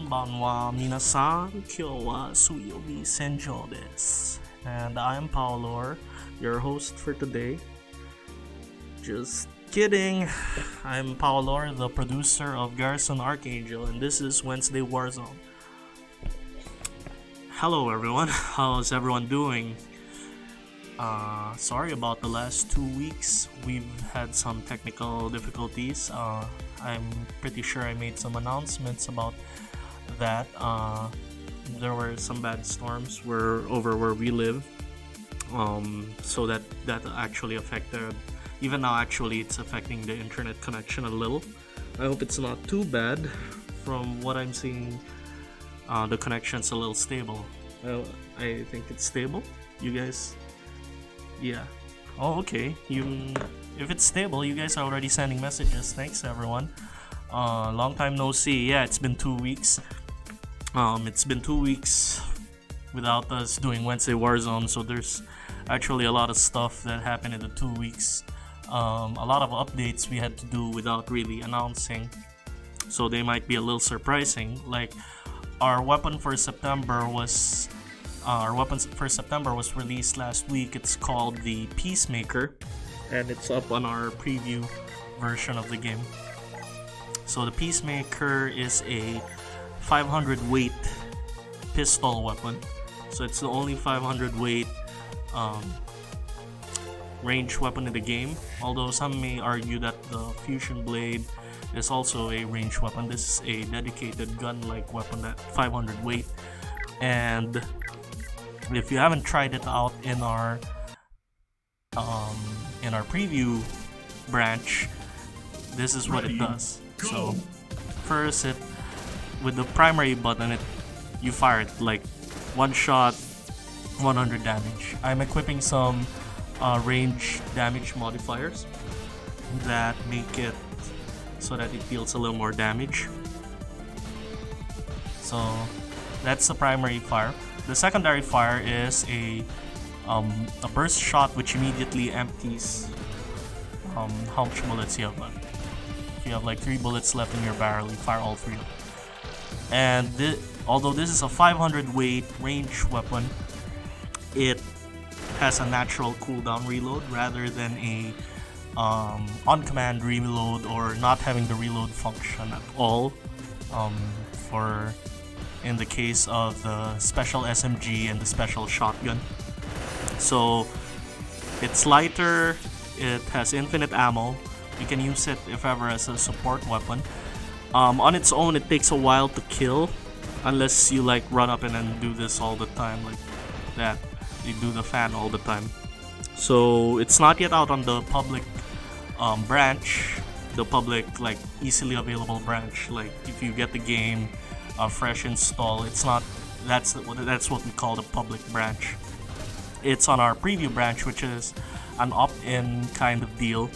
Konbanwa minasan, kyo wa suyobi senjo desu. And I'm Paolore, your host for today. Just kidding. I'm Paolore, the producer of Garrison, Archangel, and this is Wednesday Warzone. Hello everyone, how's everyone doing? Sorry about the last 2 weeks. We've had some technical difficulties. I'm pretty sure I made some announcements about that. There were some bad storms over where we live, so that actually affected. Even now, actually, it's affecting the internet connection a little. I hope it's not too bad. From what I'm seeing, the connection's a little stable. I think it's stable. You guys? Yeah. Oh, okay. If it's stable, you guys are already sending messages. Thanks, everyone. Long time no see. Yeah, it's been 2 weeks. It's been 2 weeks without us doing Wednesday Warzone, so there's actually a lot of stuff that happened in the 2 weeks. A lot of updates we had to do without really announcing, so they might be a little surprising. Like our weapon for September was released last week. It's called the Peacemaker, and it's up on our preview version of the game. So the Peacemaker is a 500 weight pistol weapon. So it's the only 500 weight range weapon in the game. Although some may argue that the Fusion Blade is also a range weapon. This is a dedicated gun-like weapon at 500 weight. And if you haven't tried it out in our preview branch, this is what it does. So first, with the primary button, you fire it like one shot, 100 damage. I'm equipping some range damage modifiers that make it so that it deals a little more damage. So that's the primary fire. The secondary fire is a burst shot which immediately empties how much bullets you have left. If you have like 3 bullets left in your barrel, you fire all 3 of them. And although this is a 500 weight range weapon, it has a natural cooldown reload rather than a on-command reload, or not having the reload function at all. In the case of the special SMG and the special shotgun. So it's lighter, it has infinite ammo. You can use it if ever as a support weapon. On its own, it takes a while to kill, unless you like run up and then do this all the time, like that. You do the fan all the time. So it's not yet out on the public branch, the public like easily available branch. Like if you get the game fresh install, it's not. That's what we call the public branch. It's on our preview branch, which is an opt-in kind of deal.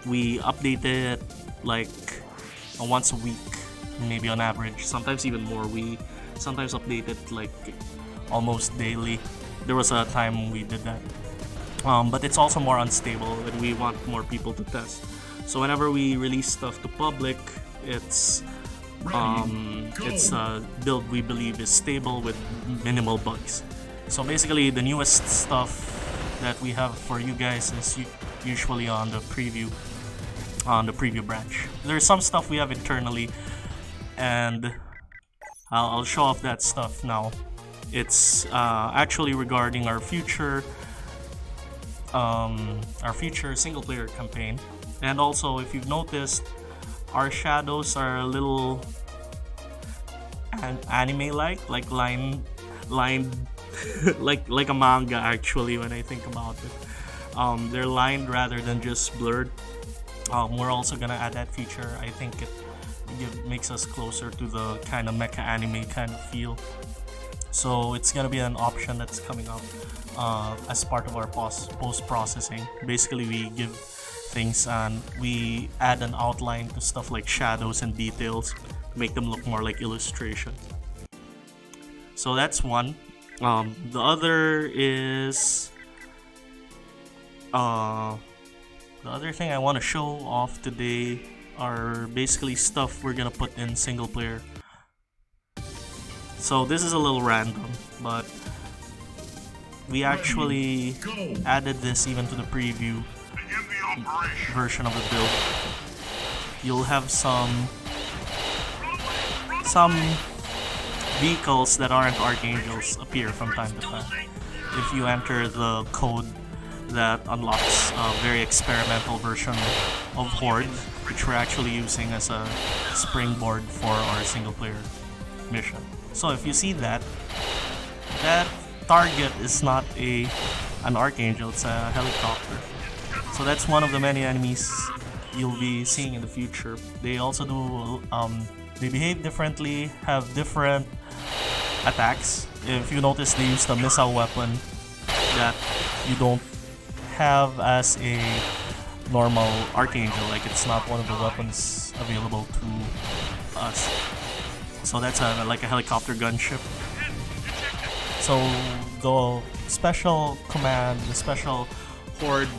We update it like once a week, maybe on average, sometimes even more. We sometimes update it like almost daily. There was a time we did that, but it's also more unstable, and we want more people to test. So whenever we release stuff to public, it's a build we believe is stable with minimal bugs. So basically, the newest stuff that we have for you guys is usually on the preview branch. There's some stuff we have internally, and I'll show off that stuff now. It's actually regarding our future single-player campaign. And also, if you've noticed, our shadows are a little anime-like, like lined, like a manga actually. When I think about it, they're lined rather than just blurred. We're also gonna add that feature. I think it makes us closer to the kind of mecha anime kind of feel. So it's gonna be an option that's coming up as part of our post-processing. Basically, we give things and we add an outline to stuff like shadows and details to make them look more like illustration. So that's one. The other is the other thing I want to show off today are basically stuff we're gonna put in single player. So this is a little random, but we actually added this even to the preview version of the build. You'll have some vehicles that aren't Archangels appear from time to time if you enter the code that unlocks a very experimental version of Horde, which we're actually using as a springboard for our single player mission. So if you see that target is not an Archangel, it's a helicopter. So that's one of the many enemies you'll be seeing in the future. They also do they behave differently, have different attacks. If you notice, they use the missile weapon that you don't have as a normal Archangel. Like, it's not one of the weapons available to us. So that's like a helicopter gunship. So the special command, the special Horde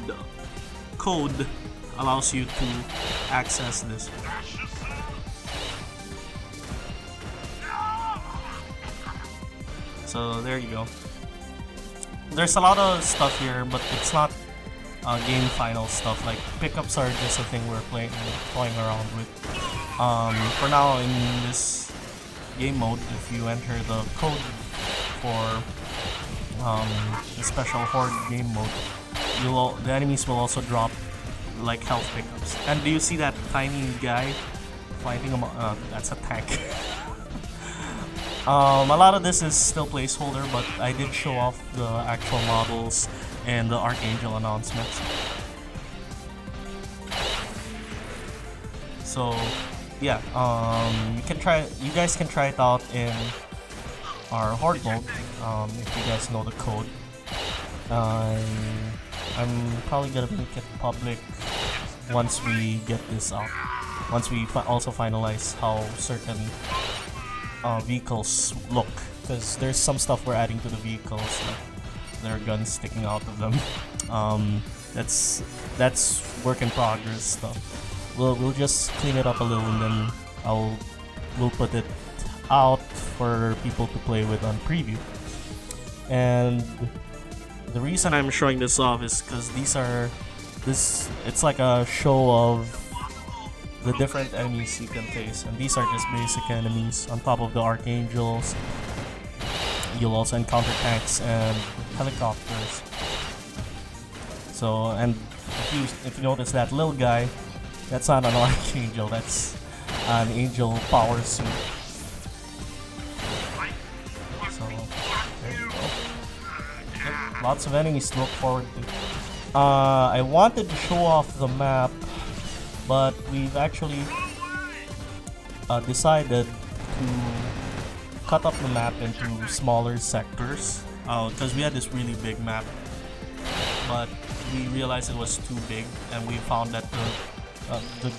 code allows you to access this. So there you go. There's a lot of stuff here, but it's not game final stuff. Like, pickups are just a thing we're playing around with. For now, in this game mode, if you enter the code for the special Horde game mode, the enemies will also drop like health pickups. And do you see that tiny guy fighting him? That's a tank. A lot of this is still placeholder, but I did show off the actual models and the Archangel announcements. So yeah, you guys can try it out in our Horde mode if you guys know the code. I'm probably gonna make it public once we get this out. Once we also finalize how certain vehicles look, because there's some stuff we're adding to the vehicles, like there are guns sticking out of them. That's work in progress stuff. We'll just clean it up a little, and then we'll put it out for people to play with on preview. And the reason I'm showing this off is because it's like a show of the different enemies you can face, and these are just basic enemies on top of the Archangels. You'll also encounter tanks and helicopters. So, and if you notice that little guy, that's not an Archangel, that's an Angel power suit. So, there you go. Yep, lots of enemies to look forward to. I wanted to show off the map, but we've actually decided to cut up the map into smaller sectors, because we had this really big map, but we realized it was too big, and we found that the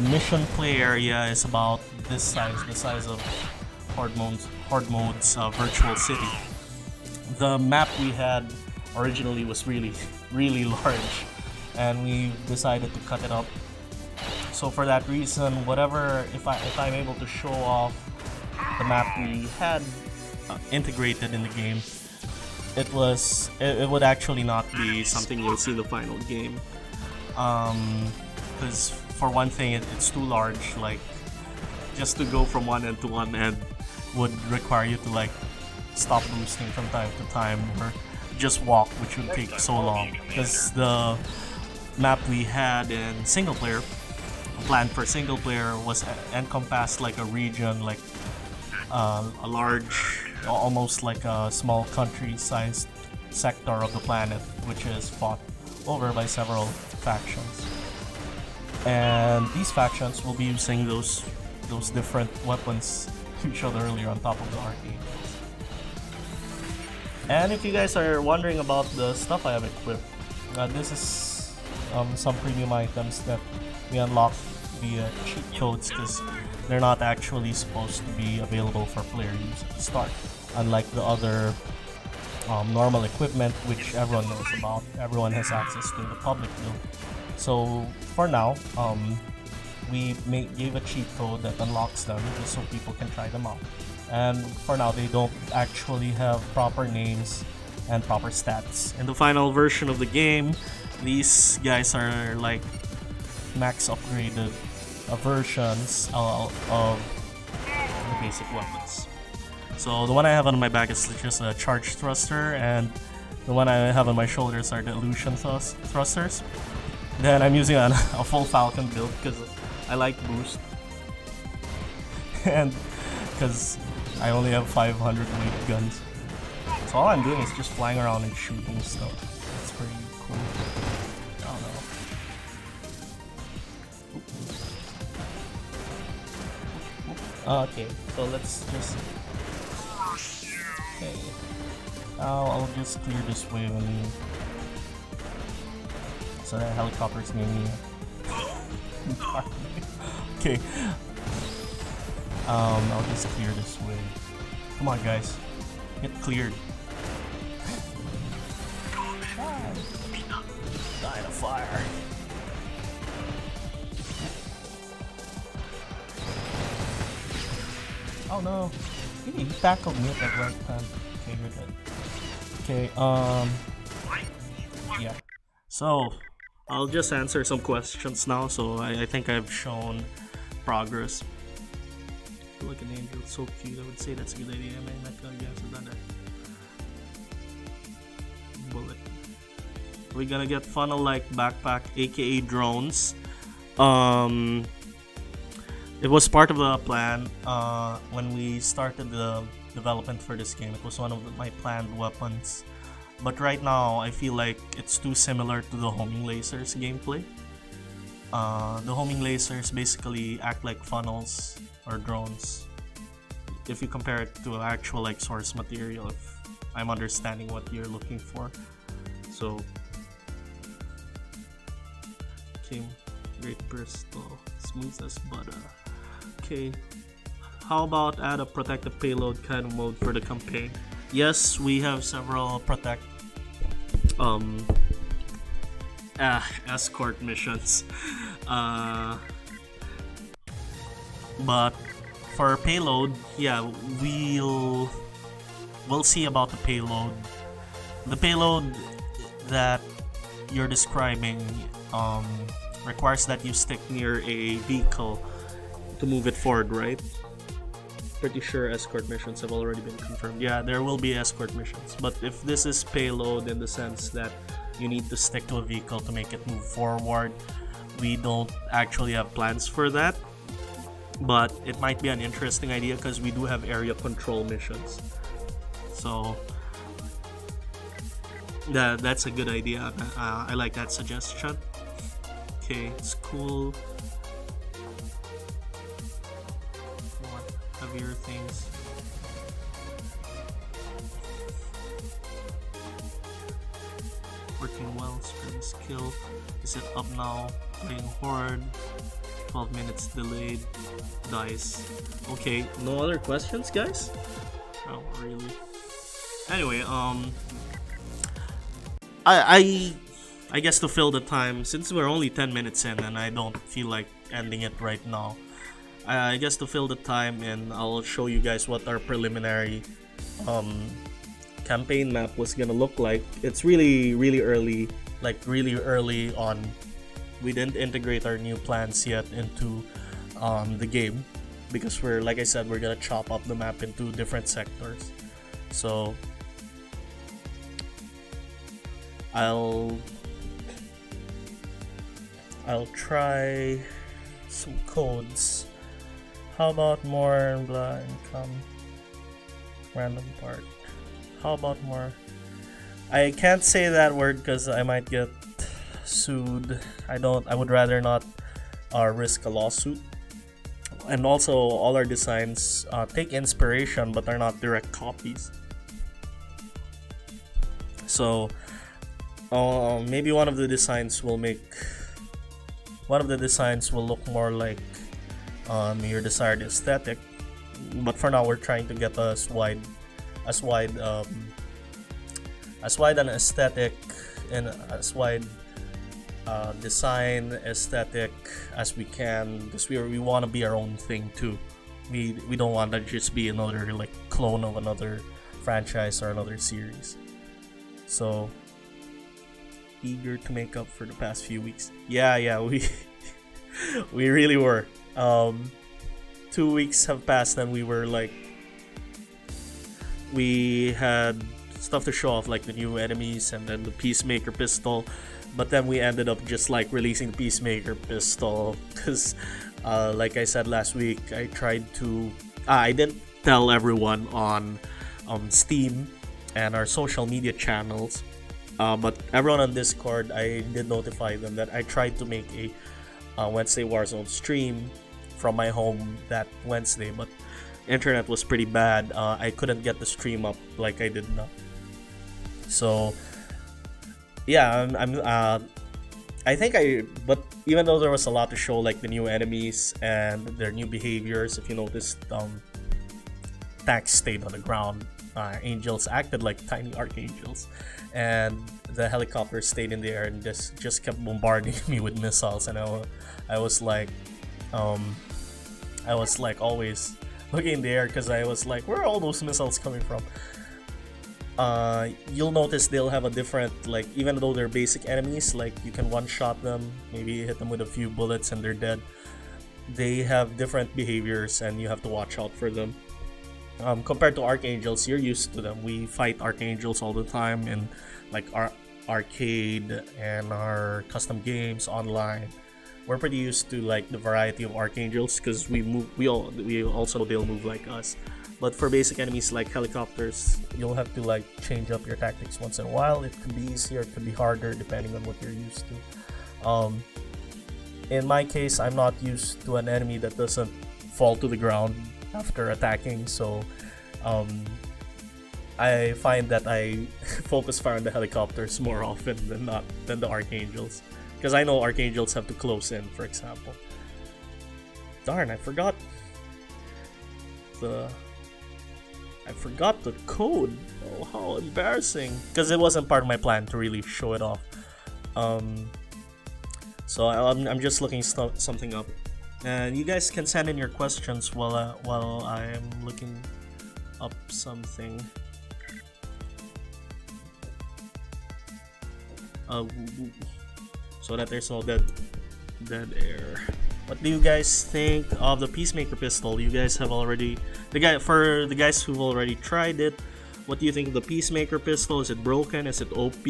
mission play area is about this size, the size of Horde mode's virtual city. The map we had originally was really large, and we decided to cut it up. So for that reason, if I'm able to show off the map we had integrated in the game, it would actually not be something you'll see in the final game. Because for one thing, it's too large. Like, just to go from one end to one end would require you to like stop boosting from time to time, or just walk, which would take so long. Because the map we had in single player, planned for single player, was encompassed like a region, like a large, almost like a small country-sized sector of the planet, which is fought over by several factions. And these factions will be using those different weapons we showed earlier on top of the Archangels. And if you guys are wondering about the stuff I have equipped, this is some premium items that we unlock via cheat codes, because they're not actually supposed to be available for player use at the start, unlike the other normal equipment which everyone knows about. Everyone has access to the public build. So for now, we gave a cheat code that unlocks them just so people can try them out. and for now they don't actually have proper names and proper stats. In the final version of the game, these guys are like max upgraded versions of the basic weapons. So the one I have on my back is just a charge thruster, and the one I have on my shoulders are the illusion thrusters. Then I'm using a full Falcon build because I like boost, and because I only have 500 weight guns. So all I'm doing is just flying around and shooting stuff. It's pretty cool. I don't know. Okay, so let's just... Okay. I'll just clear this wave and... So that helicopter's near me. Okay. I'll just clear this wave. Come on, guys. Get cleared. Die in a fire. Oh no. He tackled me at the right time. Okay, you're dead. Okay, yeah. So, I'll just answer some questions now. So, I think I've shown progress. Like an angel, so cute. I would say that's a good idea. I might not tell you guys have done that. Bullet. We're gonna get funnel-like backpack, aka drones. It was part of the plan when we started the development for this game. It was one of my planned weapons, but right now I feel like it's too similar to the homing lasers gameplay. The homing lasers basically act like funnels or drones if you compare it to actual like source material, if I'm understanding what you're looking for. So okay, great Bristol, smooth as butter. Okay, how about add a protective payload kind of mode for the campaign? Yes, we have several escort missions, but for payload, yeah, we'll see about the payload. The payload that you're describing requires that you stick near a vehicle to move it forward, right? Pretty sure escort missions have already been confirmed. Yeah, there will be escort missions, but if this is payload in the sense that you need to stick to a vehicle to make it move forward, we don't actually have plans for that. But it might be an interesting idea because we do have area control missions. So that's a good idea. I like that suggestion. Okay, it's cool. More heavier things. Working well, sprint skill. Is it up now? Playing horde. 12 minutes delayed. Dice. Okay, no other questions, guys? Oh, really? Anyway, I guess to fill the time, since we're only 10 minutes in and I don't feel like ending it right now, I guess to fill the time, and I'll show you guys what our preliminary campaign map was gonna look like. It's really early, like really early on. We didn't integrate our new plans yet into the game because we're, like I said, we're gonna chop up the map into different sectors. So I'll try some codes. How about more blah income random part? How about more? I can't say that word because I might get sued. I would rather not risk a lawsuit. And also, all our designs take inspiration but are not direct copies. So maybe one of the designs will look more like your desired aesthetic. But for now, we're trying to get as wide an aesthetic and as wide design aesthetic as we can, because we want to be our own thing too. We don't want to just be another like clone of another franchise or another series. So eager to make up for the past few weeks. Yeah, we we really were. 2 weeks have passed and we were like, we had stuff to show off, like the new enemies and then the Peacemaker pistol, but then we ended up just like releasing the Peacemaker pistol because like I said last week, I tried to I didn't tell everyone on Steam and our social media channels, but everyone on Discord, I did notify them that I tried to make a Wednesday Warzone stream from my home that Wednesday, but internet was pretty bad. I couldn't get the stream up like I did now. So yeah, but even though there was a lot to show, like the new enemies and their new behaviors, if you noticed, tanks stayed on the ground, angels acted like tiny archangels, and the helicopter stayed in the air and just kept bombarding me with missiles, and I was like always looking in the air because I was like, where are all those missiles coming from? You'll notice they'll have a different, like, even though they're basic enemies, like you can one-shot them, maybe hit them with a few bullets and they're dead. They have different behaviors and you have to watch out for them. Compared to archangels, you're used to them. We fight archangels all the time in like our arcade and our custom games online. We're pretty used to like the variety of archangels because we also they'll move like us. But for basic enemies like helicopters, you'll have to like change up your tactics once in a while. It could be easier, it could be harder depending on what you're used to. In my case, I'm not used to an enemy that doesn't fall to the ground after attacking, so I find that I focus fire on the helicopters more often than the archangels, because I know archangels have to close in, for example. Darn, I forgot the code. Oh, how embarrassing, because it wasn't part of my plan to really show it off. So I'm just looking something up, and you guys can send in your questions while I am looking up something. So that there's no dead air. What do you guys think of the Peacemaker pistol? You guys have already for the guys who've already tried it. What do you think of the Peacemaker pistol? Is it broken? Is it OP?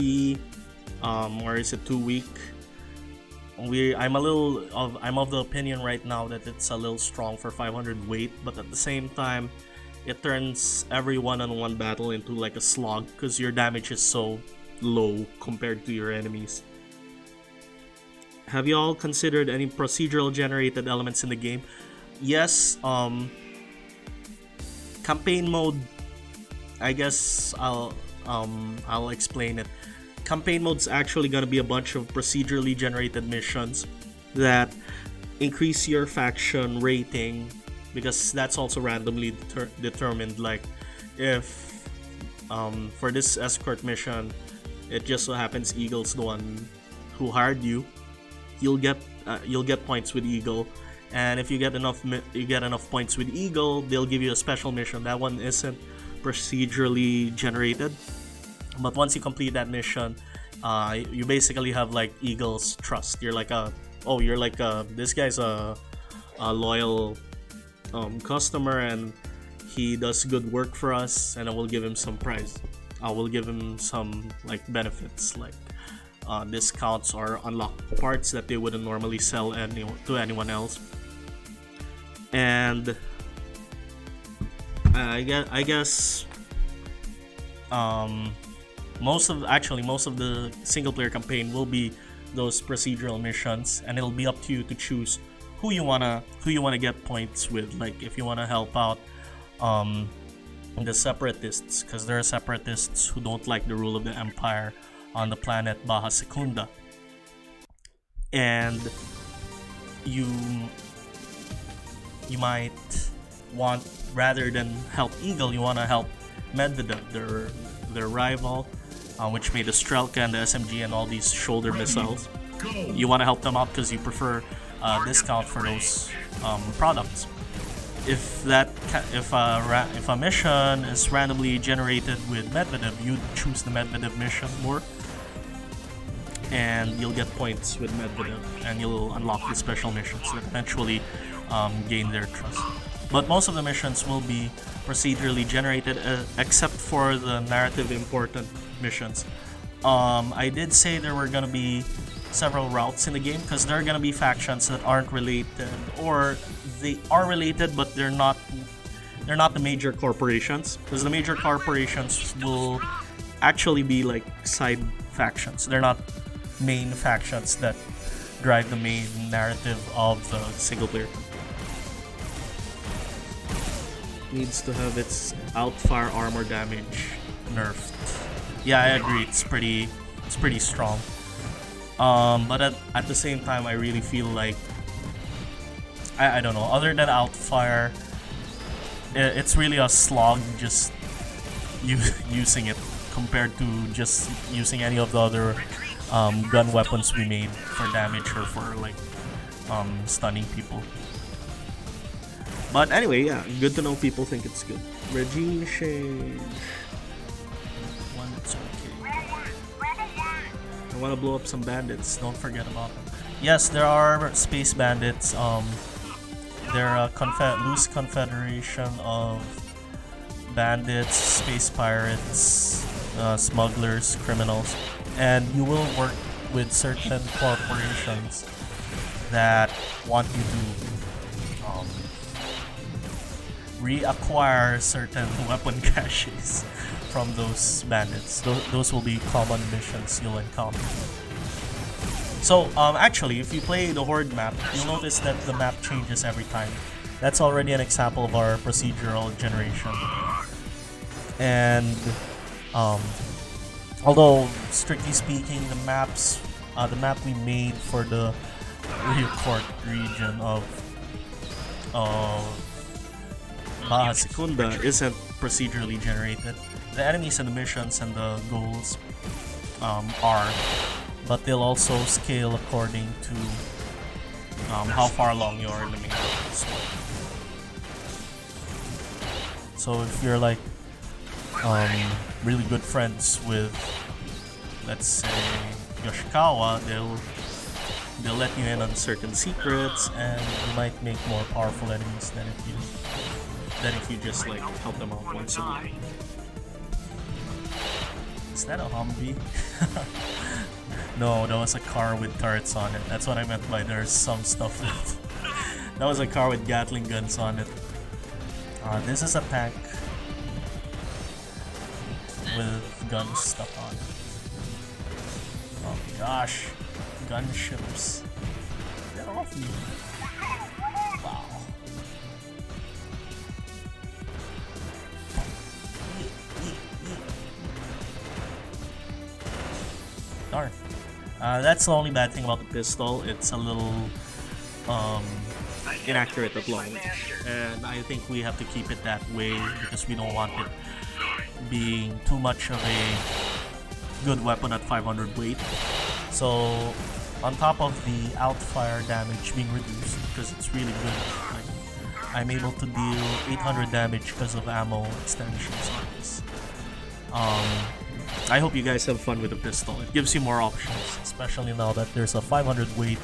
Or is it too weak? I'm of the opinion right now that it's a little strong for 500 weight, but at the same time, it turns every one-on-one battle into like a slog because your damage is so low compared to your enemies. Have you all considered any procedural generated elements in the game? Yes. Campaign mode, I guess I'll explain it. Campaign mode's actually gonna be a bunch of procedurally generated missions that increase your faction rating, because that's also randomly determined. Like if for this escort mission, it just so happens Eagle's the one who hired you, you'll get points with Eagle, and if you get enough points with Eagle, they'll give you a special mission. That one isn't procedurally generated, but once you complete that mission, you basically have like Eagle's trust. You're like this guy's a loyal customer, and he does good work for us, and I will give him some prize. I will give him some like benefits, like discounts or unlock parts that they wouldn't normally sell to anyone else. And I guess most of the single player campaign will be those procedural missions, and it'll be up to you to choose who you wanna get points with. Like if you wanna help out the separatists, because there are separatists who don't like the rule of the Empire on the planet Baja Secunda, and you might want, rather than help Eagle, you want to help Medvedev, their rival, which made the Strelka and the SMG and all these shoulder missiles. You want to help them out because you prefer discount for those products. if a mission is randomly generated with Medvedev, you choose the Medvedev mission more, and you'll get points with Medvedev, and you'll unlock the special missions that eventually gain their trust. But most of the missions will be procedurally generated, except for the narrative important missions. I did say there were gonna be several routes in the game because there are gonna be factions that aren't related, or they are related but they're not the major corporations, because the major corporations will actually be like side factions. They're not main factions that drive the main narrative of the single player. Needs to have its outfire armor damage nerfed. Yeah, I agree. It's pretty strong. But at the same time, I really feel like I don't know. Other than outfire, it's really a slog just using it compared to just using any of the other gun weapons we made for damage or for like stunning people. But anyway, yeah, good to know people think it's good. Regime change. One that's okay. I want to blow up some bandits. Don't forget about them. Yes, there are space bandits. They're a loose confederation of bandits, space pirates, smugglers, criminals, and you will work with certain corporations that want you to reacquire certain weapon caches from those bandits. Those will be common missions you'll encounter. So actually, if you play the Horde map, you'll notice that the map changes every time. That's already an example of our procedural generation. And although strictly speaking, the map we made for the Rio Court region of Baja Secunda isn't procedurally generated. The enemies and the missions and the goals are, but they'll also scale according to how far along you are in the main story. So if you're like really good friends with, let's say, Yoshikawa, they'll let you in on certain secrets, and you might make more powerful enemies than if you just like help them out once a week. Is that a Humvee? No, that was a car with turrets on it. That's what I meant by there's some stuff that was a car with Gatling guns on it. This is a tank with gun stuff on it. Oh gosh, gunships. Get off me. Wow. Darn. That's the only bad thing about the pistol. It's a little inaccurate at long range, and I think we have to keep it that way because we don't want it being too much of a good weapon at 500 weight. So on top of the outfire damage being reduced, because it's really good, like, I'm able to deal 800 damage because of ammo extensions on this. I hope you guys have fun with the pistol. It gives you more options, especially now that there's a 500 weight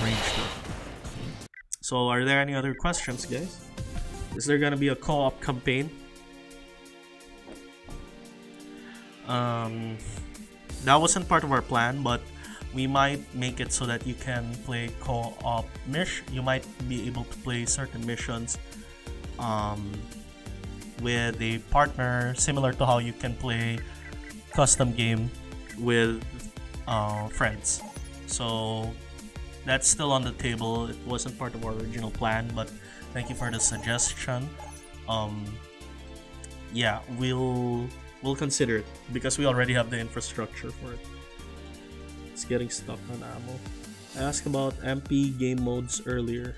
range to it. So are there any other questions, guys? Is there gonna be a co-op campaign? That wasn't part of our plan, but we might make it so that you can play co-op you might be able to play certain missions with a partner, similar to how you can play custom game with friends. So that's still on the table. It wasn't part of our original plan, but thank you for the suggestion. Yeah, we'll consider it because we already have the infrastructure for it. It's getting stuck on ammo. I asked about MP game modes earlier.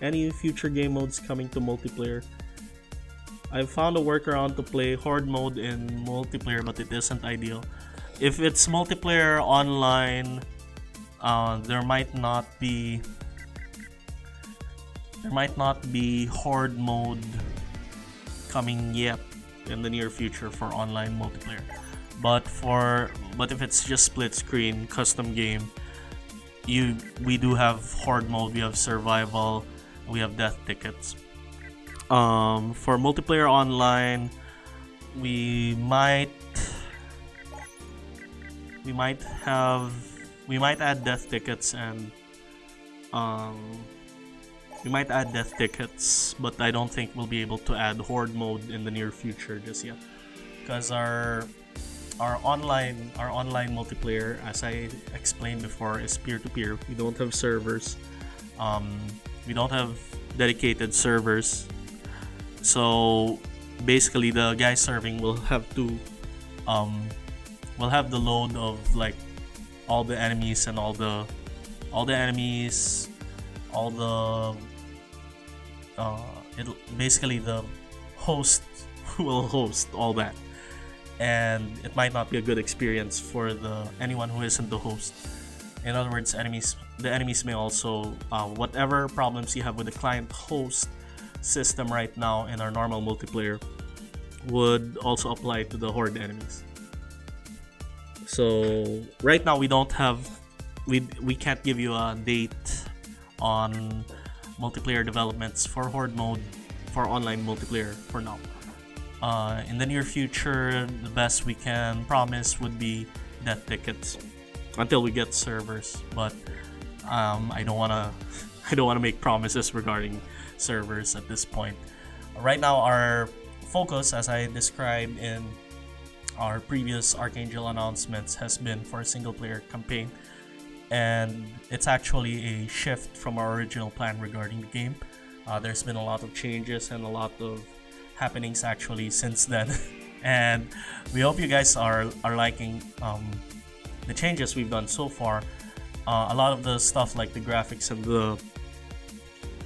Any future game modes coming to multiplayer? I've found a workaround to play Horde mode in multiplayer, but it isn't ideal. If it's multiplayer online, there might not be There might not be horde mode coming yet in the near future for online multiplayer, but if it's just split screen custom game, we do have horde mode, we have survival, we have death tickets. For multiplayer online, we might add death tickets, and but I don't think we'll be able to add horde mode in the near future just yet, because our online multiplayer, as I explained before, is peer-to-peer. We don't have servers. We don't have dedicated servers. So basically, the guy serving will have to the load of like all the enemies and basically the host will host all that, and it might not be a good experience for anyone who isn't the host. In other words, the enemies may also whatever problems you have with the client host system right now in our normal multiplayer would also apply to the horde enemies. So right now we can't give you a date on multiplayer developments for horde mode for online multiplayer for now. In the near future, the best we can promise would be death tickets until we get servers, but I don't wanna make promises regarding servers at this point. Right now, our focus, as I described in our previous Archangel announcements, has been for a single player campaign, and it's actually a shift from our original plan regarding the game. There's been a lot of changes and a lot of happenings actually since then, and we hope you guys are liking the changes we've done so far. A lot of the stuff like the graphics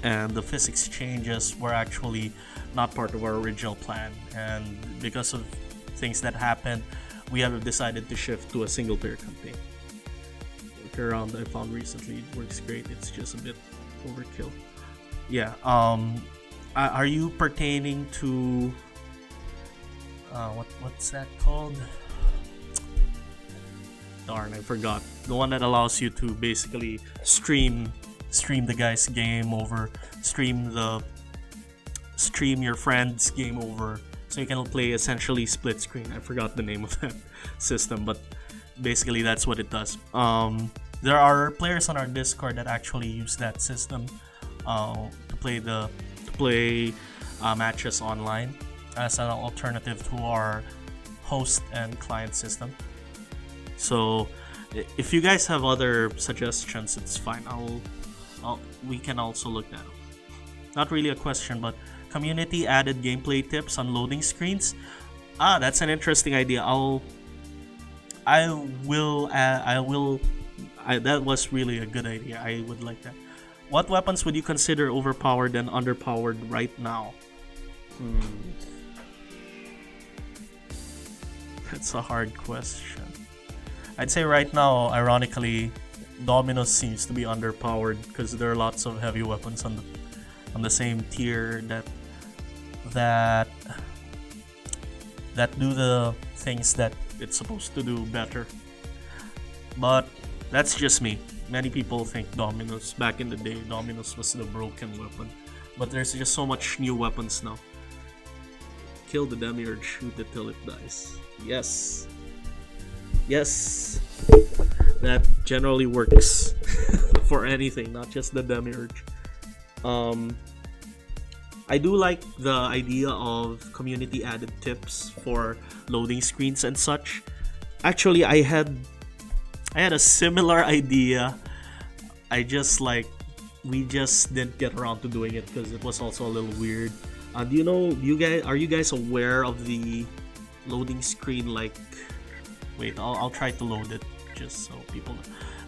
and the physics changes were actually not part of our original plan, and because of things that happened, we have decided to shift to a single player campaign. Around I found recently it works great. It's just a bit overkill. Yeah. Are you pertaining to what's that called? Darn, I forgot. The one that allows you to basically stream the guy's game over, stream your friend's game over, so you can play essentially split screen. I forgot the name of that system, but basically that's what it does. There are players on our Discord that actually use that system to play matches online as an alternative to our host and client system. So if you guys have other suggestions, it's fine. We can also look that up. Not really a question, but community added gameplay tips on loading screens. That's an interesting idea. That was really a good idea. I would like that. What weapons would you consider overpowered and underpowered right now? That's a hard question. I'd say right now, ironically, Dominus seems to be underpowered because there are lots of heavy weapons on the same tier that do the things that it's supposed to do better. But that's just me. Many people think Dominus, back in the day, Dominus was the broken weapon. But there's just so much new weapons now. Kill the demiurge, shoot it till it dies. Yes. Yes. That generally works for anything, not just the demiurge. I do like the idea of community added tips for loading screens and such. Actually, I had a similar idea. We just didn't get around to doing it because it was also a little weird. Are you guys aware of the loading screen? Like, wait, I'll try to load it just so people know.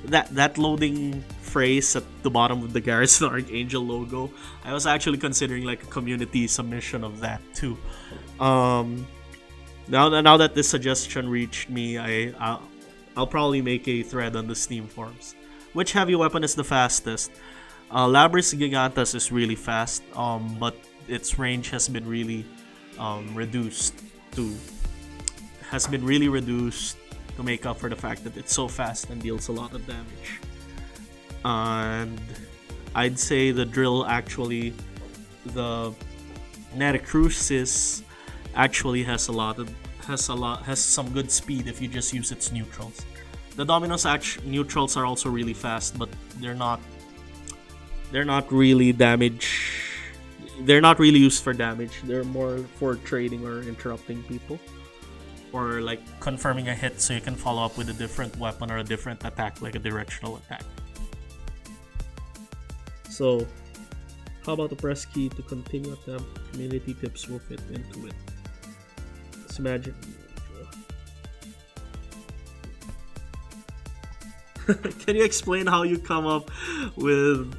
That loading phrase at the bottom of the Garrison Archangel logo. I was actually considering like a community submission of that too. Now that this suggestion reached me, I'll probably make a thread on the Steam forums. Which heavy weapon is the fastest? Labris Gigantus is really fast, but its range has been really reduced to make up for the fact that it's so fast and deals a lot of damage. And I'd say the drill actually, the Netacrucis actually has some good speed if you just use its neutrals. The Dominos neutrals are also really fast, but they're not really used for damage. They're more for trading or interrupting people, or like confirming a hit so you can follow up with a different weapon or a different attack, like a directional attack. So how about the press key to continue attempt? Community tips will fit into it. Let's imagine. Can you explain how you come up with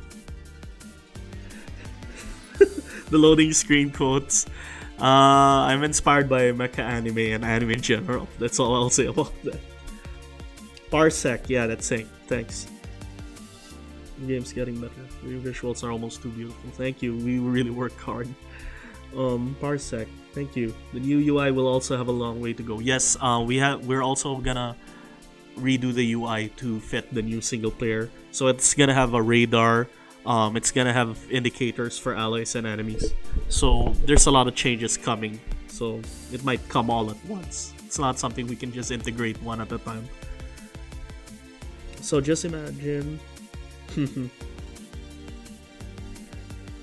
the loading screen quotes? I'm inspired by mecha anime and anime in general. That's all I'll say about that. Parsec, yeah, that's it. Thanks. The game's getting better. Your visuals are almost too beautiful. Thank you. We really work hard. Parsec, thank you. The new UI will also have a long way to go. Yes, we're also gonna redo the UI to fit the new single player. So it's gonna have a radar. It's gonna have indicators for allies and enemies. So there's a lot of changes coming. So it might come all at once. It's not something we can just integrate one at a time. So just imagine.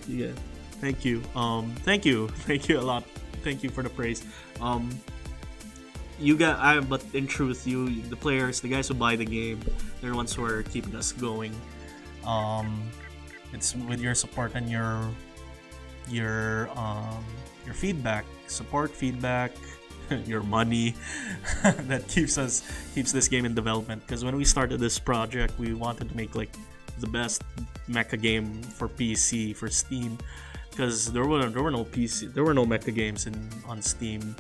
Yeah. Thank you. Thank you a lot. Thank you for the praise. But in truth, the players, the guys who buy the game, they're the ones who are keeping us going. It's with your support and your feedback, your money that keeps this game in development. Because when we started this project, we wanted to make like the best mecha game for PC, for Steam, because there were no mecha games on Steam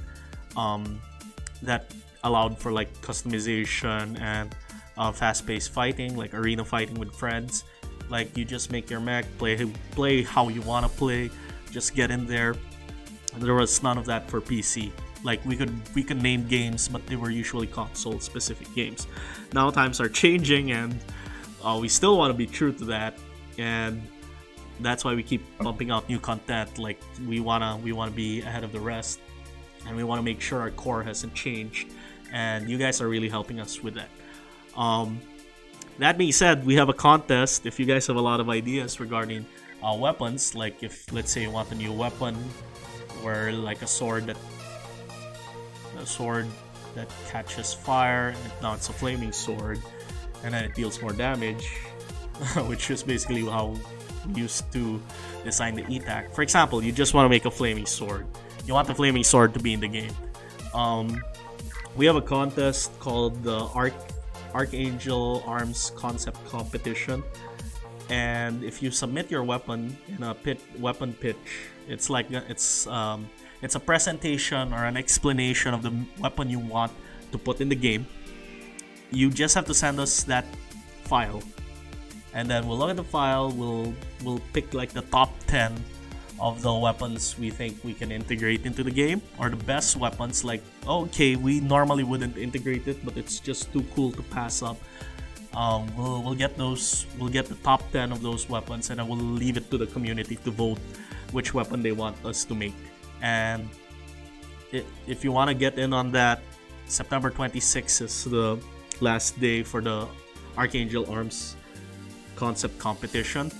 that allowed for like customization and fast-paced fighting, like arena fighting with friends. Like you just make your mech, play how you want to play, just get in there. There was none of that for PC. Like we could name games, but they were usually console-specific games. Now times are changing, and we still want to be true to that, and that's why we keep pumping out new content. Like we wanna be ahead of the rest, and we want to make sure our core hasn't changed, and you guys are really helping us with that. That being said, we have a contest. If you guys have a lot of ideas regarding weapons, like if let's say you want a new weapon, or like a sword that catches fire, and now it's a flaming sword, and then it deals more damage, which is basically how we used to design the E-Tac. For example, you just want to make a flaming sword. You want the flaming sword to be in the game. We have a contest called the Archangel Arms Concept Competition, and if you submit your weapon in a weapon pitch, it's a presentation or an explanation of the weapon you want to put in the game. You just have to send us that file, and then we'll look at the file. We'll pick like the top 10 of the weapons we think we can integrate into the game, or the best weapons. Like, okay, we normally wouldn't integrate it, but it's just too cool to pass up. We'll get those. We'll get the top 10 of those weapons, and then we'll leave it to the community to vote which weapon they want us to make. And if you want to get in on that, September 26th is the last day for the Archangel Arms Concept Competition.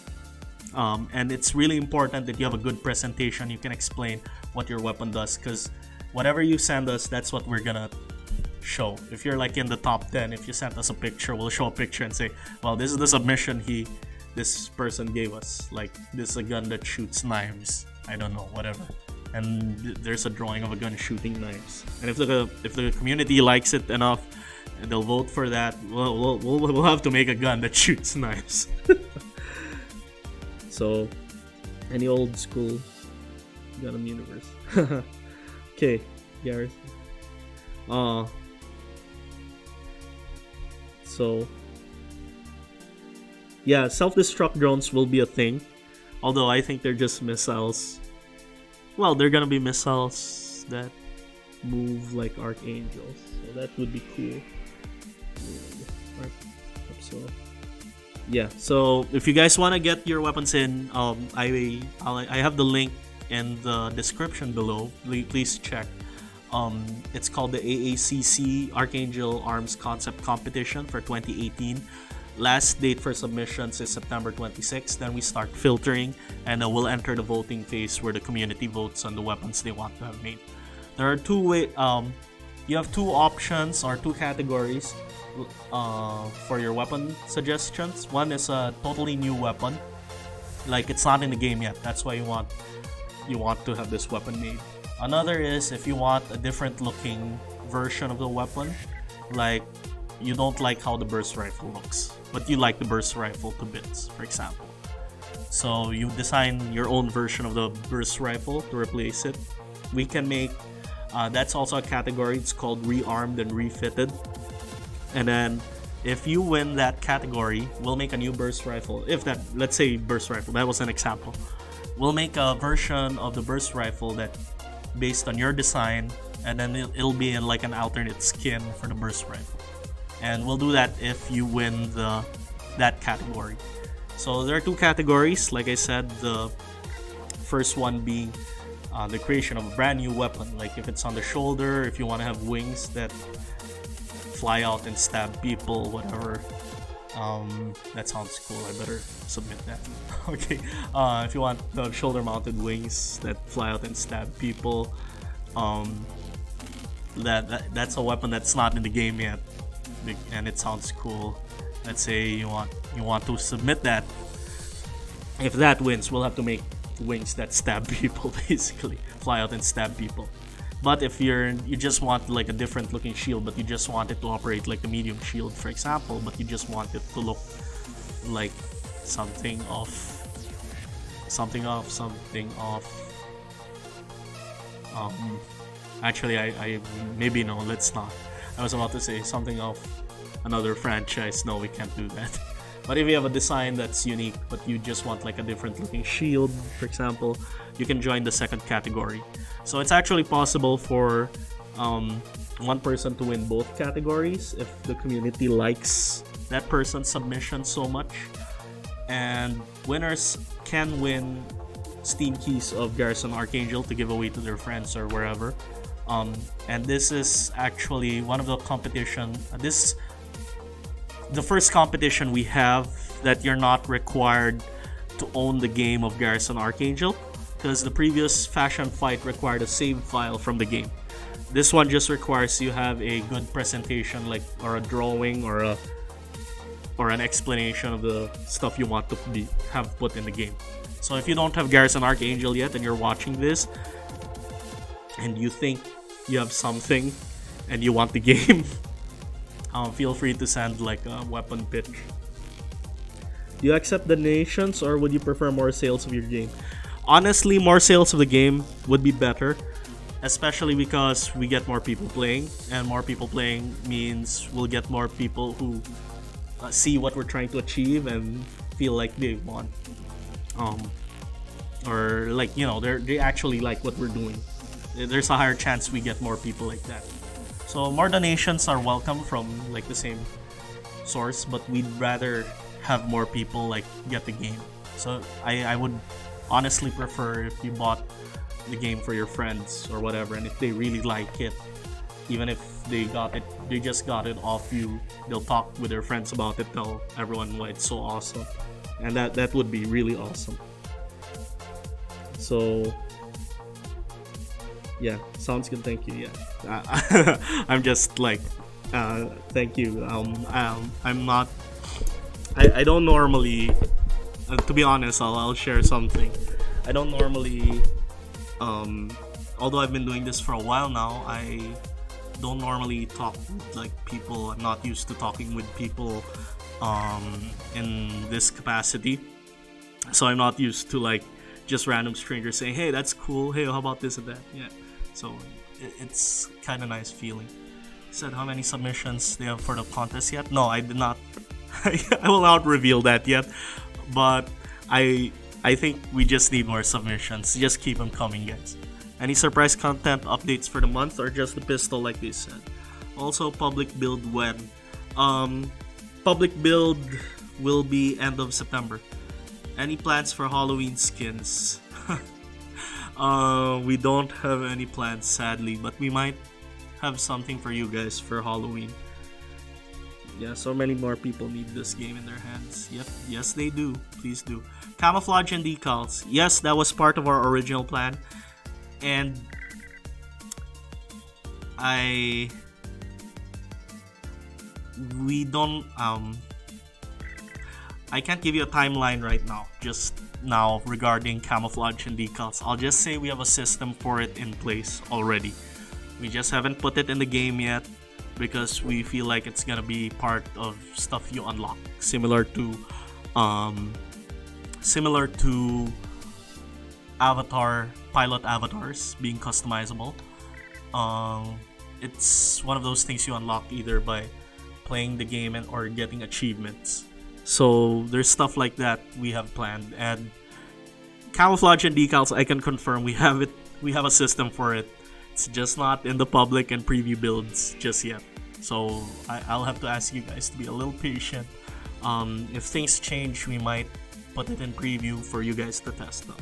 And it's really important that you have a good presentation. You can explain what your weapon does, because whatever you send us, that's what we're gonna show. If you're like in the top 10, if you sent us a picture, we'll show a picture and say, well, this is the submission this person gave us. Like, this is a gun that shoots knives. I don't know, whatever. And there's a drawing of a gun shooting knives. And if the community likes it enough, and they'll vote for that, we'll have to make a gun that shoots knives. So, any old school Gundam universe. Okay, Garrison. So, yeah, self-destruct drones will be a thing. Although I think they're just missiles. Well, they're gonna be missiles that move like archangels, so that would be cool. So yeah, so if you guys want to get your weapons in, I have the link in the description below. Please check. It's called the AACC Archangel Arms Concept Competition for 2018. Last date for submissions is September 26th. Then we start filtering, and we'll enter the voting phase where the community votes on the weapons they want to have made. There are you have two options or two categories for your weapon suggestions. One is a totally new weapon, like it's not in the game yet. That's why you want to have this weapon made. Another is if you want a different looking version of the weapon, like you don't like how the burst rifle looks, but you like the burst rifle to bits, for example. So you design your own version of the burst rifle to replace it. We can make that's also a category. It's called rearmed and refitted. And then if you win that category, we'll make a new burst rifle. If that, let's say burst rifle, that was an example. We'll make a version of the burst rifle that based on your design, and then it'll be in like an alternate skin for the burst rifle. And we'll do that if you win that category. So there are two categories, like I said. The first one being the creation of a brand new weapon, like if it's on the shoulder, if you want to have wings that fly out and stab people, whatever. That sounds cool. I better submit that. Okay. If you want the shoulder-mounted wings that fly out and stab people, that's a weapon that's not in the game yet, and it sounds cool. Let's say you want to submit that. If that wins, we'll have to make wings that stab people, basically fly out and stab people. But if you just want like a different looking shield, but you just want it to operate like a medium shield, for example, but you just want it to look like something off. Actually, I maybe no, let's not. I was about to say something of another franchise. No, we can't do that. But if you have a design that's unique, but you just want like a different looking shield, for example, you can join the second category. So it's actually possible for one person to win both categories if the community likes that person's submission so much. And winners can win Steam keys of Garrison Archangel to give away to their friends or wherever. And this is actually one of the competition. The first competition we have that you're not required to own the game of Garrison Archangel, because the previous Fashion Fight required a save file from the game. This one just requires you have a good presentation, like or a drawing or an explanation of the stuff you want to have put in the game. So if you don't have Garrison Archangel yet and you're watching this and you think you have something and you want the game, feel free to send like a weapon pitch. Do you accept donations or would you prefer more sales of your game? Honestly, more sales of the game would be better, especially because we get more people playing, and more people playing means we'll get more people who see what we're trying to achieve and feel like they want, or like, you know, they actually like what we're doing. There's a higher chance we get more people like that. So more donations are welcome from like the same source, but we'd rather have more people like get the game. So I would honestly prefer if you bought the game for your friends or whatever, and if they really like it, even if they just got it off you, they'll talk with their friends about it, tell everyone why it's so awesome, and that would be really awesome. So yeah, sounds good. Thank you. Yeah, I'm just like thank you. I'm not. I don't normally. To be honest, I'll share something. I don't normally. Although I've been doing this for a while now, I don't normally talk with like people. I'm not used to talking with people in this capacity. So I'm not used to like just random strangers saying, "Hey, that's cool. Hey, how about this and that?" Yeah. So it's kind of nice feeling. Said how many submissions they have for the contest yet? No, I did not I will not reveal that yet, but I think we just need more submissions. Just keep them coming, guys. Any surprise content updates for the month, or just the pistol like they said? Also, public build when? Public build will be end of September. Any plans for Halloween skins? We don't have any plans, sadly, but we might have something for you guys for Halloween. Yeah, so many more people need this game in their hands. Yep, yes they do. Please do. Camouflage and decals. Yes, that was part of our original plan. And we don't I can't give you a timeline right now, just now, regarding camouflage and decals. I'll just say we have a system for it in place already. We just haven't put it in the game yet because we feel like it's gonna be part of stuff you unlock, similar to avatar pilot avatars being customizable. It's one of those things you unlock either by playing the game or getting achievements. So there's stuff like that we have planned, and camouflage and decals, I can confirm we have it. We have a system for it. It's just not in the public and preview builds just yet. So I'll have to ask you guys to be a little patient. If things change, we might put it in preview for you guys to test out.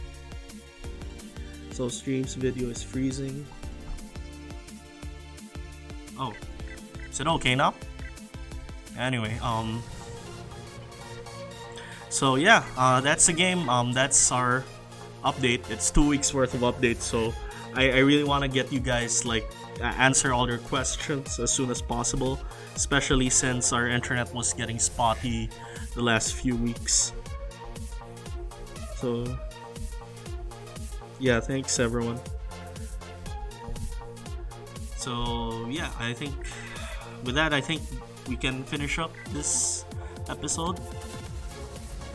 So stream's video is freezing. Oh, is it okay now? Anyway, so yeah, that's the game. That's our update. It's 2 weeks worth of updates, so I really want to get you guys like answer all your questions as soon as possible, especially since our internet was getting spotty the last few weeks. So yeah, thanks everyone. So yeah, I think with that, I think we can finish up this episode.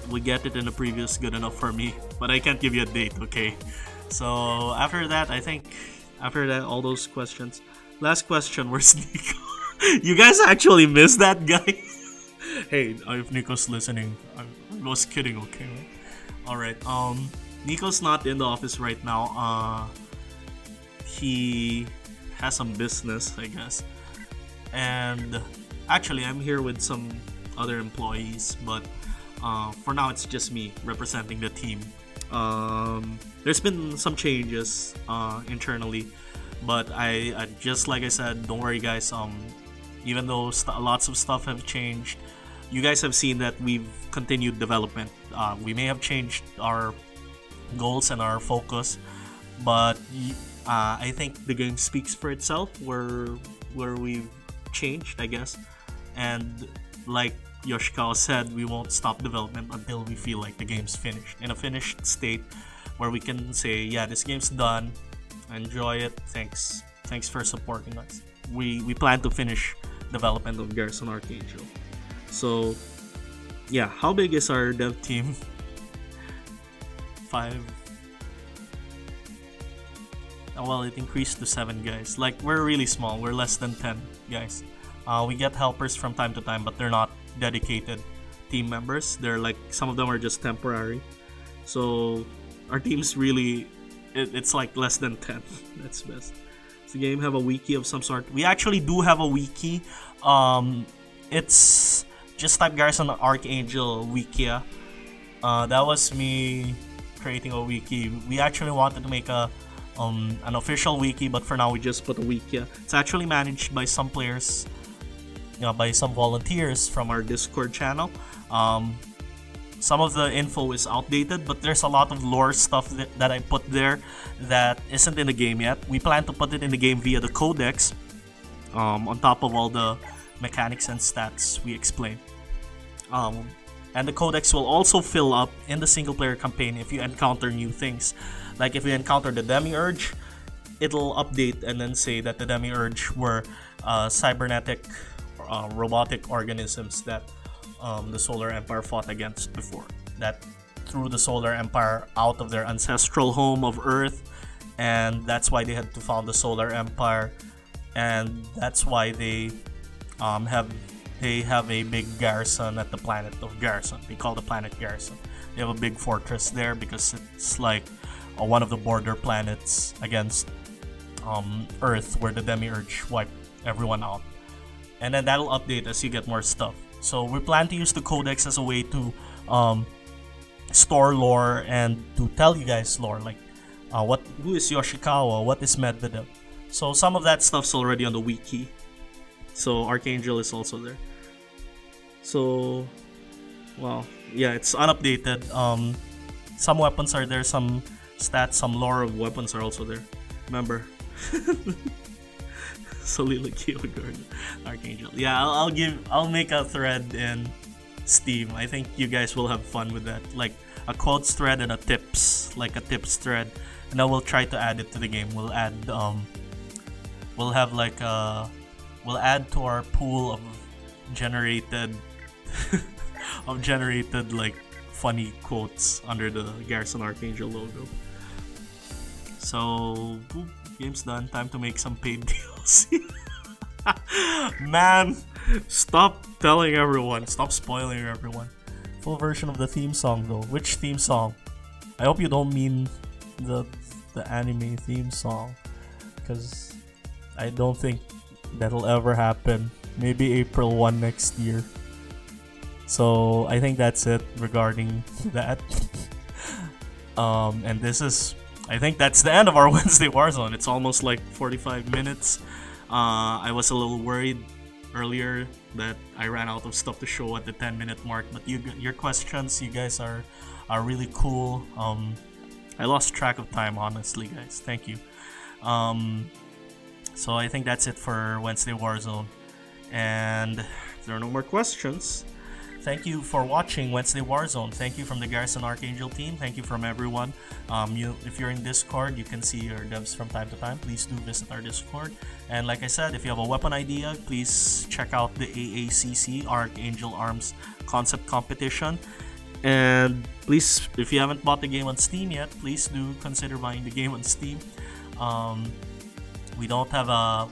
We get it in the previous, good enough for me, but I can't give you a date, okay? So after that, I think after that, all those questions. Last question, where's Nico? You guys actually missed that guy? Hey, if Nico's listening, I was kidding, okay? Alright, Nico's not in the office right now. He has some business, I guess. And actually, I'm here with some other employees, but for now, it's just me representing the team. There's been some changes internally, but I just like I said, don't worry, guys. Even though lots of stuff have changed, you guys have seen that we've continued development. We may have changed our goals and our focus, but I think the game speaks for itself. Where we've changed, I guess, and like Yoshikawa said, we won't stop development until we feel like the game's finished, in a finished state where we can say, yeah, this game's done, enjoy it, thanks for supporting us. We plan to finish development of Garrison Archangel. So yeah, how big is our dev team? 5. Well, it increased to 7 guys. Like, we're really small, we're less than 10 guys. We get helpers from time to time, but they're not dedicated team members. They're like, some of them are just temporary. So our team's really, it's like less than 10. That's best. Does the game have a wiki of some sort? We actually do have a wiki. It's just type Garrison Archangel Wikia. That was me creating a wiki. We actually wanted to make an official wiki, but for now we just put a wiki. It's actually managed by some players, by some volunteers from our Discord channel. Some of the info is outdated, but there's a lot of lore stuff that I put there that isn't in the game yet. We plan to put it in the game via the codex, on top of all the mechanics and stats we explain. And the codex will also fill up in the single player campaign if you encounter new things. Like if you encounter the Demiurge, it'll update and then say that the Demiurge were cybernetic robotic organisms that the Solar Empire fought against before, that threw the Solar Empire out of their ancestral home of Earth, and that's why they had to found the Solar Empire, and that's why they have they have a big garrison at the planet of Garrison. They call the planet Garrison. They have a big fortress there because it's like one of the border planets against Earth, where the Demiurge wiped everyone out. And then that'll update as you get more stuff. So we plan to use the codex as a way to store lore and to tell you guys lore, like who is Yoshikawa, what is Medvedev. So some of that stuff's already on the wiki. So Archangel is also there. So, well, yeah, it's unupdated. Some weapons are there, some stats, some lore of weapons are also there. Remember? Soliloquy of Archangel. Yeah, I'll make a thread in Steam. I think you guys will have fun with that. Like a quotes thread and a tips thread. And then we'll try to add it to the game. We'll add we'll have like we'll add to our pool of generated like funny quotes under the Garrison Archangel logo. So boop, game's done. Time to make some paid DLC. Man, stop telling everyone. Stop spoiling everyone. Full version of the theme song though. Which theme song? I hope you don't mean the anime theme song, because I don't think that'll ever happen. Maybe April 1 next year. So I think that's it regarding that. And this is, I think that's the end of our Wednesday Warzone. It's almost like 45 minutes. I was a little worried earlier that I ran out of stuff to show at the 10-minute mark, but your questions, you guys are really cool. I lost track of time, honestly, guys. Thank you. So I think that's it for Wednesday Warzone. And if there are no more questions, thank you for watching Wednesday Warzone. Thank you from the Garrison Archangel team. Thank you from everyone. If you're in Discord, you can see our devs from time to time. Please do visit our Discord. And like I said, if you have a weapon idea, please check out the AACC, Archangel Arms Concept Competition. And please, if you haven't bought the game on Steam yet, please do consider buying the game on Steam. We don't have a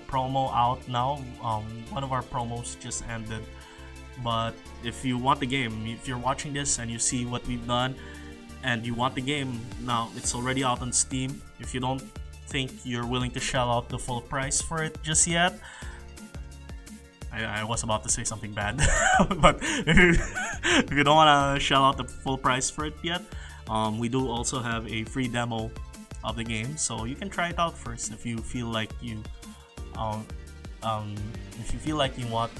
promo out now. One of our promos just ended. But if you want the game, if you're watching this and you see what we've done and you want the game, now it's already out on Steam. If you don't think you're willing to shell out the full price for it just yet, I was about to say something bad, but if you don't want to shell out the full price for it yet, we do also have a free demo of the game, so you can try it out first if you feel like you want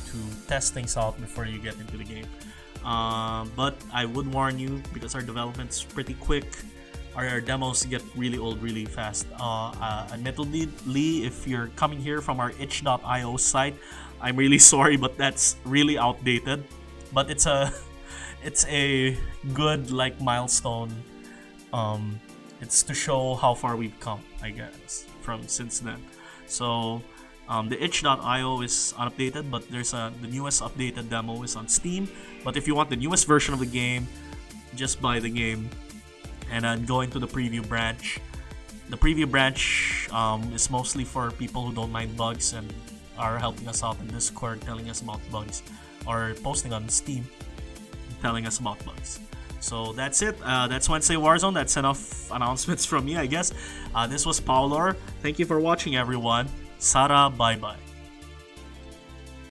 to test things out before you get into the game. But I would warn you, because our development's pretty quick, our demos get really old really fast. Admittedly, if you're coming here from our itch.io site, I'm really sorry, but that's really outdated. But it's a good like milestone. It's to show how far we've come, I guess, from since then. So the itch.io is unupdated, but there's the newest updated demo is on Steam. But if you want the newest version of the game, just buy the game and then go into the preview branch. The preview branch is mostly for people who don't mind bugs and are helping us out in Discord, telling us about bugs, or posting on Steam telling us about bugs. So that's it. That's Wednesday Warzone. That's enough announcements from me, I guess. This was Paolore. Thank you for watching, everyone. Sara, bye-bye.